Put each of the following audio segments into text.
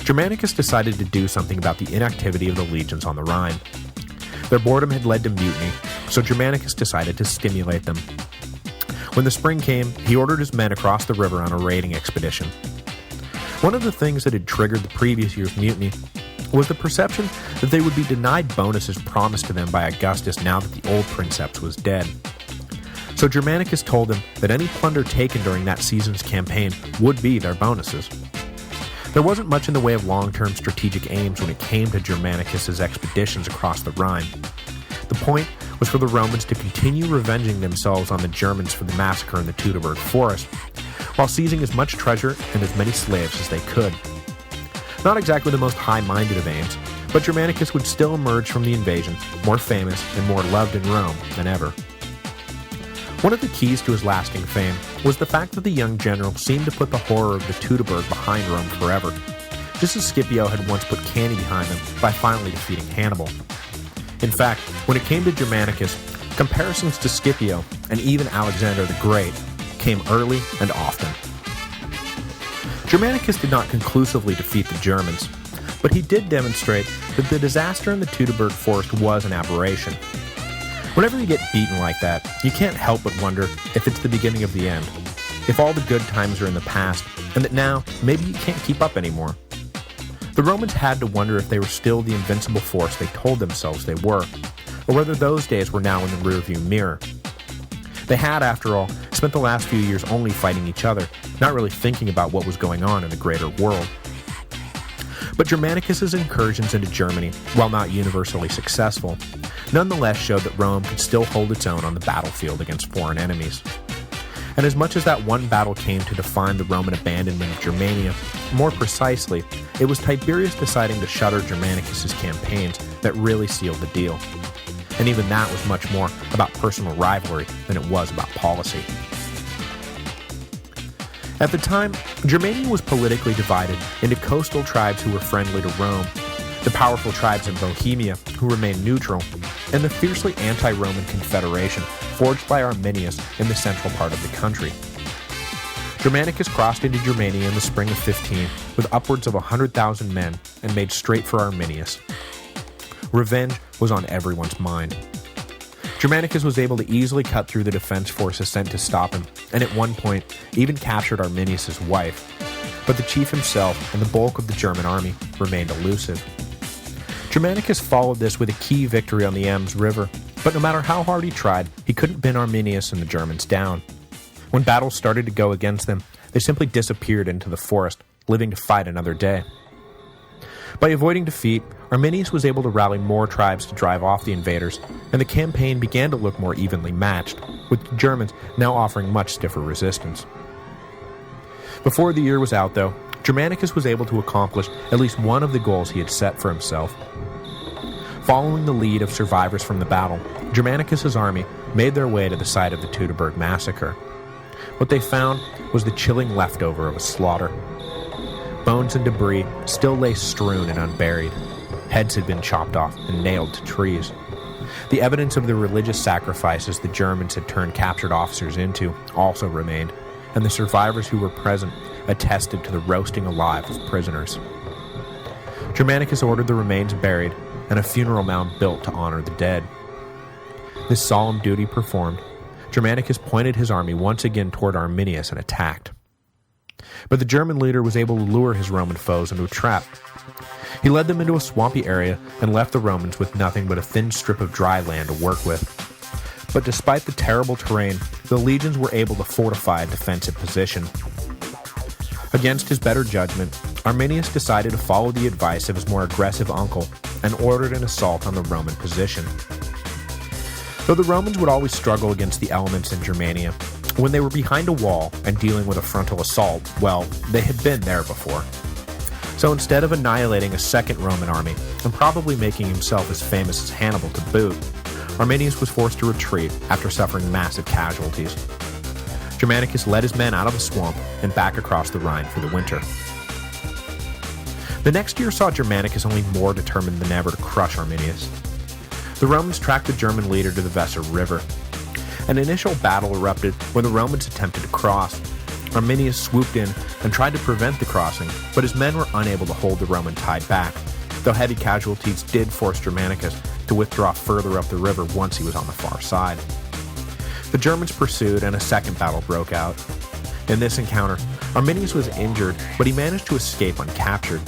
Germanicus decided to do something about the inactivity of the legions on the Rhine. Their boredom had led to mutiny, so Germanicus decided to stimulate them. When the spring came, he ordered his men across the river on a raiding expedition. One of the things that had triggered the previous year's mutiny was the perception that they would be denied bonuses promised to them by Augustus now that the old princeps was dead. So Germanicus told them that any plunder taken during that season's campaign would be their bonuses. There wasn't much in the way of long-term strategic aims when it came to Germanicus's expeditions across the Rhine. The point was for the Romans to continue revenging themselves on the Germans for the massacre in the Teutoburg forest, while seizing as much treasure and as many slaves as they could. Not exactly the most high-minded of aims, but Germanicus would still emerge from the invasion more famous and more loved in Rome than ever. One of the keys to his lasting fame was the fact that the young general seemed to put the horror of the Teutoburg behind Rome forever, just as Scipio had once put Cannae behind them by finally defeating Hannibal. In fact, when it came to Germanicus, comparisons to Scipio and even Alexander the Great came early and often. Germanicus did not conclusively defeat the Germans, but he did demonstrate that the disaster in the Teutoburg forest was an aberration. Whenever you get beaten like that, you can't help but wonder if it's the beginning of the end, if all the good times are in the past, and that now maybe you can't keep up anymore. The Romans had to wonder if they were still the invincible force they told themselves they were, or whether those days were now in the rearview mirror. They had, after all, spent the last few years only fighting each other, not really thinking about what was going on in the greater world. But Germanicus's incursions into Germany, while not universally successful, nonetheless showed that Rome could still hold its own on the battlefield against foreign enemies. And as much as that one battle came to define the Roman abandonment of Germania, more precisely, it was Tiberius deciding to shutter Germanicus's campaigns that really sealed the deal. And even that was much more about personal rivalry than it was about policy. At the time, Germania was politically divided into coastal tribes who were friendly to Rome, the powerful tribes in Bohemia who remained neutral, and the fiercely anti-Roman confederation forged by Arminius in the central part of the country. Germanicus crossed into Germania in the spring of 15 with upwards of 100,000 men and made straight for Arminius. Revenge was on everyone's mind. Germanicus was able to easily cut through the defense forces sent to stop him, and at one point even captured Arminius' wife. But the chief himself and the bulk of the German army remained elusive. Germanicus followed this with a key victory on the Ems River, but no matter how hard he tried, he couldn't pin Arminius and the Germans down. When battles started to go against them, they simply disappeared into the forest, living to fight another day. By avoiding defeat, Arminius was able to rally more tribes to drive off the invaders, and the campaign began to look more evenly matched, with the Germans now offering much stiffer resistance. Before the year was out, though, Germanicus was able to accomplish at least one of the goals he had set for himself. Following the lead of survivors from the battle, Germanicus' army made their way to the site of the Teutoburg massacre. What they found was the chilling leftover of a slaughter. Bones and debris still lay strewn and unburied. Heads had been chopped off and nailed to trees. The evidence of the religious sacrifices the Germans had turned captured officers into also remained, and the survivors who were present attested to the roasting alive of prisoners. Germanicus ordered the remains buried and a funeral mound built to honor the dead. This solemn duty performed, Germanicus pointed his army once again toward Arminius and attacked. But the German leader was able to lure his Roman foes into a trap. He led them into a swampy area and left the Romans with nothing but a thin strip of dry land to work with. But despite the terrible terrain, the legions were able to fortify a defensive position. Against his better judgment, Arminius decided to follow the advice of his more aggressive uncle and ordered an assault on the Roman position. Though the Romans would always struggle against the elements in Germania, when they were behind a wall and dealing with a frontal assault, well, they had been there before. So instead of annihilating a second Roman army, and probably making himself as famous as Hannibal to boot, Arminius was forced to retreat after suffering massive casualties. Germanicus led his men out of the swamp and back across the Rhine for the winter. The next year saw Germanicus only more determined than ever to crush Arminius. The Romans tracked the German leader to the Weser River. An initial battle erupted when the Romans attempted to cross, Arminius swooped in and tried to prevent the crossing, but his men were unable to hold the Roman tide back, though heavy casualties did force Germanicus to withdraw further up the river once he was on the far side. The Germans pursued and a second battle broke out. In this encounter, Arminius was injured, but he managed to escape uncaptured.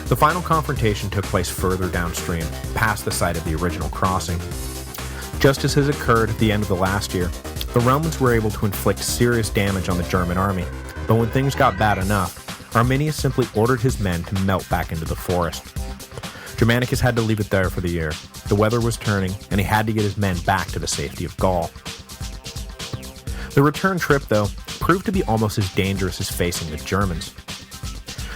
The final confrontation took place further downstream, past the site of the original crossing. Just as has occurred at the end of the last year, the Romans were able to inflict serious damage on the German army, but when things got bad enough, Arminius simply ordered his men to melt back into the forest. Germanicus had to leave it there for the year. The weather was turning, and he had to get his men back to the safety of Gaul. The return trip, though, proved to be almost as dangerous as facing the Germans.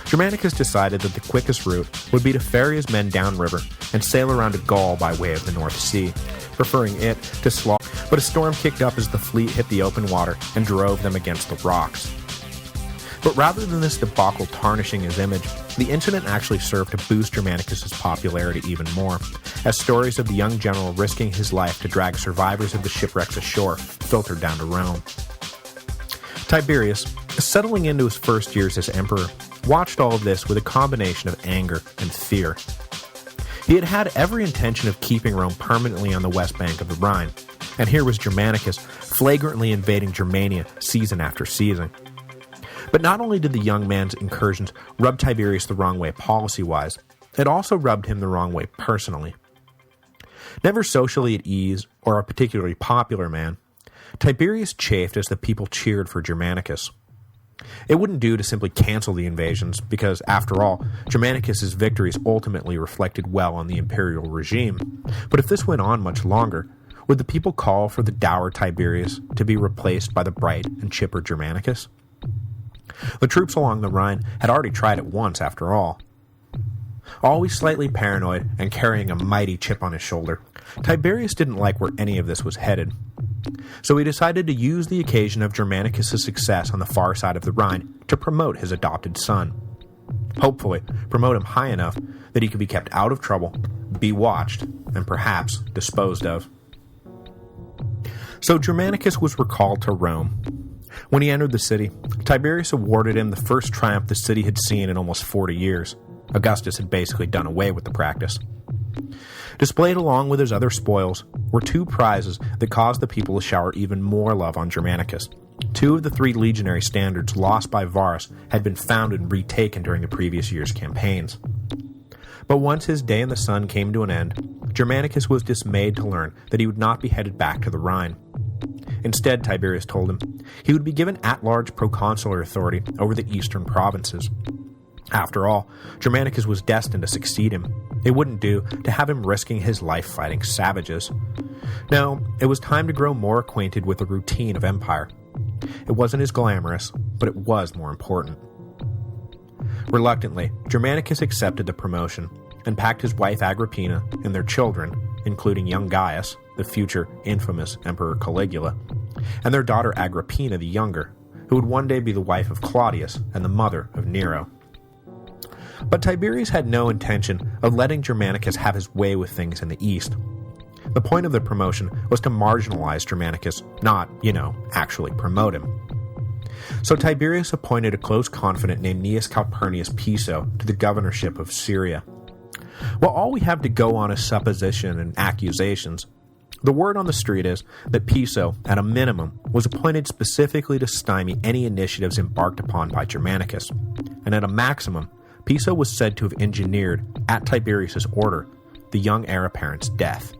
Germanicus decided that the quickest route would be to ferry his men downriver and sail around to Gaul by way of the North Sea, preferring it to slaughter. But a storm kicked up as the fleet hit the open water and drove them against the rocks. But rather than this debacle tarnishing his image, the incident actually served to boost Germanicus' popularity even more, as stories of the young general risking his life to drag survivors of the shipwrecks ashore filtered down to Rome. Tiberius, settling into his first years as emperor, watched all of this with a combination of anger and fear. He had had every intention of keeping Rome permanently on the west bank of the Rhine, and here was Germanicus flagrantly invading Germania season after season. But not only did the young man's incursions rub Tiberius the wrong way policy-wise, it also rubbed him the wrong way personally. Never socially at ease or a particularly popular man, Tiberius chafed as the people cheered for Germanicus. It wouldn't do to simply cancel the invasions, because, after all, Germanicus' victories ultimately reflected well on the imperial regime. But if this went on much longer, would the people call for the dour Tiberius to be replaced by the bright and chipper Germanicus? The troops along the Rhine had already tried it once, after all. Always slightly paranoid and carrying a mighty chip on his shoulder, Tiberius didn't like where any of this was headed. So he decided to use the occasion of Germanicus' success on the far side of the Rhine to promote his adopted son. Hopefully, promote him high enough that he could be kept out of trouble, be watched, and perhaps disposed of. So Germanicus was recalled to Rome. When he entered the city, Tiberius awarded him the first triumph the city had seen in almost 40 years. Augustus had basically done away with the practice. Displayed along with his other spoils were two prizes that caused the people to shower even more love on Germanicus. Two of the 3 legionary standards lost by Varus had been found and retaken during the previous year's campaigns. But once his day in the sun came to an end, Germanicus was dismayed to learn that he would not be headed back to the Rhine. Instead, Tiberius told him, he would be given at-large proconsular authority over the eastern provinces. After all, Germanicus was destined to succeed him. It wouldn't do to have him risking his life fighting savages. No, it was time to grow more acquainted with the routine of empire. It wasn't as glamorous, but it was more important. Reluctantly, Germanicus accepted the promotion and packed his wife Agrippina and their children, including young Gaius, the future infamous Emperor Caligula, and their daughter Agrippina the Younger, who would one day be the wife of Claudius and the mother of Nero. But Tiberius had no intention of letting Germanicus have his way with things in the east. The point of the promotion was to marginalize Germanicus, not, actually promote him. So Tiberius appointed a close confidant named Gnaeus Calpurnius Piso to the governorship of Syria. While all we have to go on is supposition and accusations, the word on the street is that Piso, at a minimum, was appointed specifically to stymie any initiatives embarked upon by Germanicus, and at a maximum, Piso was said to have engineered, at Tiberius' order, the young heir apparent's death.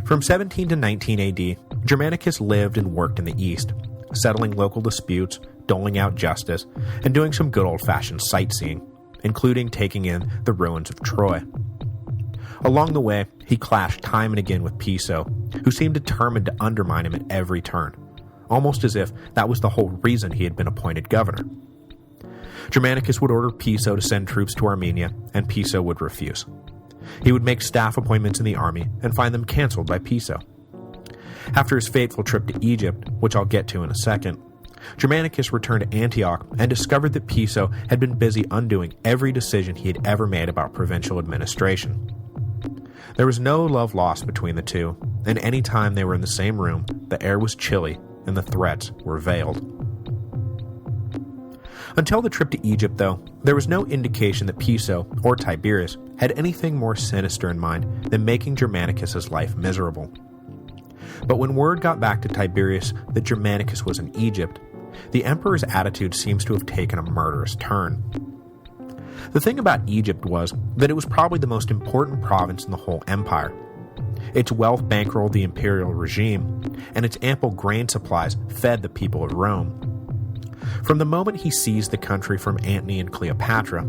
From 17 to 19 AD, Germanicus lived and worked in the east, settling local disputes, doling out justice, and doing some good old-fashioned sightseeing, including taking in the ruins of Troy. Along the way, he clashed time and again with Piso, who seemed determined to undermine him at every turn, almost as if that was the whole reason he had been appointed governor. Germanicus would order Piso to send troops to Armenia, and Piso would refuse. He would make staff appointments in the army and find them cancelled by Piso. After his fateful trip to Egypt, which I'll get to in a second, Germanicus returned to Antioch and discovered that Piso had been busy undoing every decision he had ever made about provincial administration. There was no love lost between the two, and any time they were in the same room, the air was chilly and the threats were veiled. Until the trip to Egypt, though, there was no indication that Piso, or Tiberius, had anything more sinister in mind than making Germanicus' life miserable. But when word got back to Tiberius that Germanicus was in Egypt, the emperor's attitude seems to have taken a murderous turn. The thing about Egypt was that it was probably the most important province in the whole empire. Its wealth bankrolled the imperial regime, and its ample grain supplies fed the people of Rome. From the moment he seized the country from Antony and Cleopatra,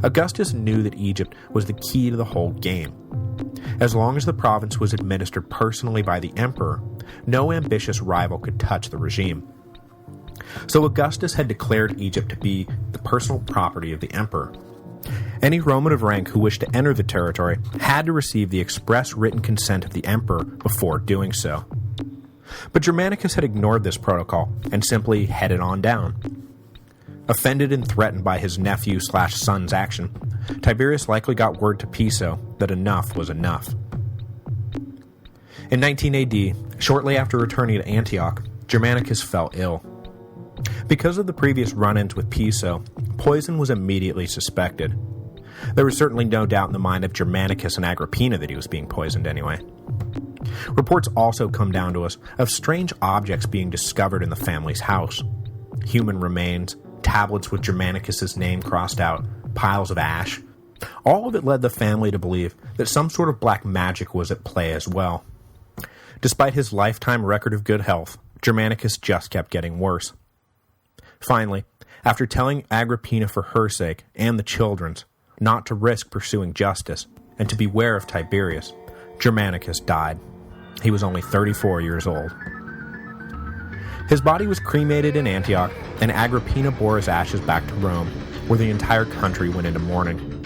Augustus knew that Egypt was the key to the whole game. As long as the province was administered personally by the emperor, no ambitious rival could touch the regime. So Augustus had declared Egypt to be the personal property of the emperor. Any Roman of rank who wished to enter the territory had to receive the express written consent of the emperor before doing so. But Germanicus had ignored this protocol and simply headed on down. Offended and threatened by his nephew/son's action, Tiberius likely got word to Piso that enough was enough. In 19 AD, shortly after returning to Antioch, Germanicus fell ill. Because of the previous run-ins with Piso, poison was immediately suspected. There was certainly no doubt in the mind of Germanicus and Agrippina that he was being poisoned anyway. Reports also come down to us of strange objects being discovered in the family's house. Human remains, tablets with Germanicus' name crossed out, piles of ash. All of it led the family to believe that some sort of black magic was at play as well. Despite his lifetime record of good health, Germanicus just kept getting worse. Finally, after telling Agrippina for her sake, and the children's, not to risk pursuing justice, and to beware of Tiberius, Germanicus died. He was only 34 years old. His body was cremated in Antioch, and Agrippina bore his ashes back to Rome, where the entire country went into mourning.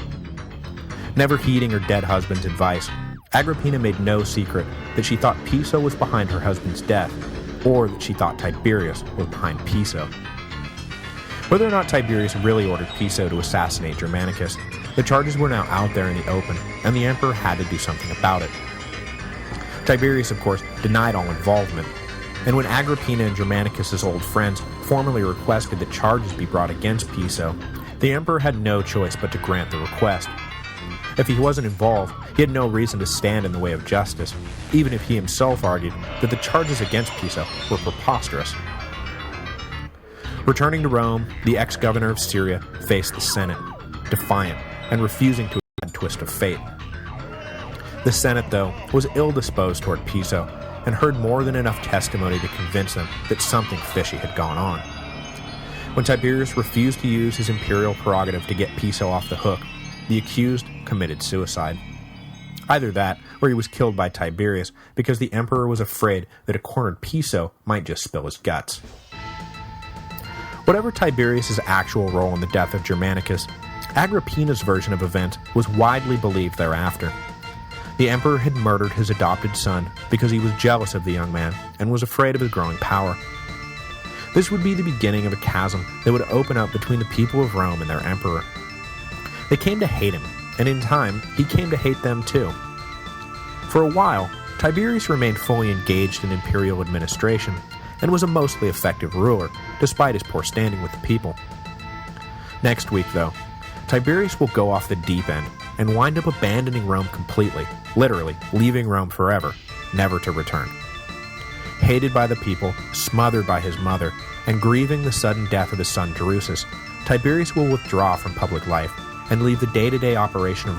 Never heeding her dead husband's advice, Agrippina made no secret that she thought Piso was behind her husband's death, or that she thought Tiberius was behind Piso. Whether or not Tiberius really ordered Piso to assassinate Germanicus, the charges were now out there in the open, and the emperor had to do something about it. Tiberius, of course, denied all involvement, and when Agrippina and Germanicus' old friends formally requested that charges be brought against Piso, the emperor had no choice but to grant the request. If he wasn't involved, he had no reason to stand in the way of justice, even if he himself argued that the charges against Piso were preposterous. Returning to Rome, the ex-governor of Syria faced the Senate, defiant and refusing to accept a twist of fate. The Senate, though, was ill-disposed toward Piso and heard more than enough testimony to convince them that something fishy had gone on. When Tiberius refused to use his imperial prerogative to get Piso off the hook, the accused committed suicide. Either that, or he was killed by Tiberius because the emperor was afraid that a cornered Piso might just spill his guts. Whatever Tiberius' actual role in the death of Germanicus, Agrippina's version of events was widely believed thereafter. The emperor had murdered his adopted son because he was jealous of the young man and was afraid of his growing power. This would be the beginning of a chasm that would open up between the people of Rome and their emperor. They came to hate him, and in time, he came to hate them too. For a while, Tiberius remained fully engaged in imperial administration, and was a mostly effective ruler, despite his poor standing with the people. Next week, though, Tiberius will go off the deep end, and wind up abandoning Rome completely, literally leaving Rome forever, never to return. Hated by the people, smothered by his mother, and grieving the sudden death of his son Drusus, Tiberius will withdraw from public life, and leave the day-to-day operation of